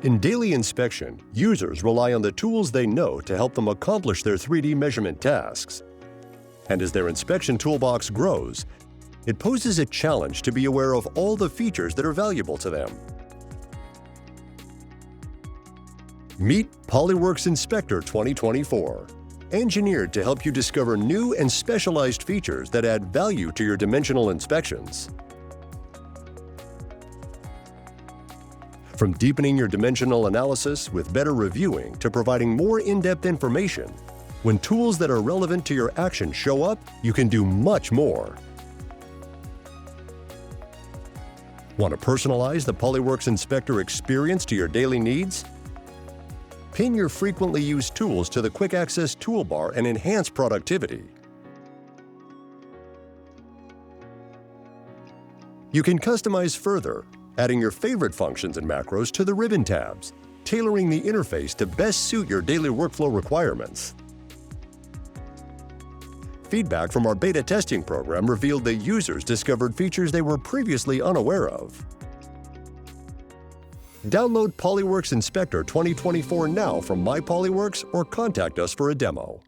In daily inspection, users rely on the tools they know to help them accomplish their 3D measurement tasks. And as their inspection toolbox grows, it poses a challenge to be aware of all the features that are valuable to them. Meet PolyWorks Inspector 2024, engineered to help you discover new and specialized features that add value to your dimensional inspections. From deepening your dimensional analysis with better reviewing to providing more in-depth information, when tools that are relevant to your action show up, you can do much more. Want to personalize the PolyWorks Inspector experience to your daily needs? Pin your frequently used tools to the Quick Access toolbar and enhance productivity. You can customize further, adding your favorite functions and macros to the ribbon tabs, tailoring the interface to best suit your daily workflow requirements. Feedback from our beta testing program revealed that users discovered features they were previously unaware of. Download PolyWorks Inspector 2024 now from My PolyWorks or contact us for a demo.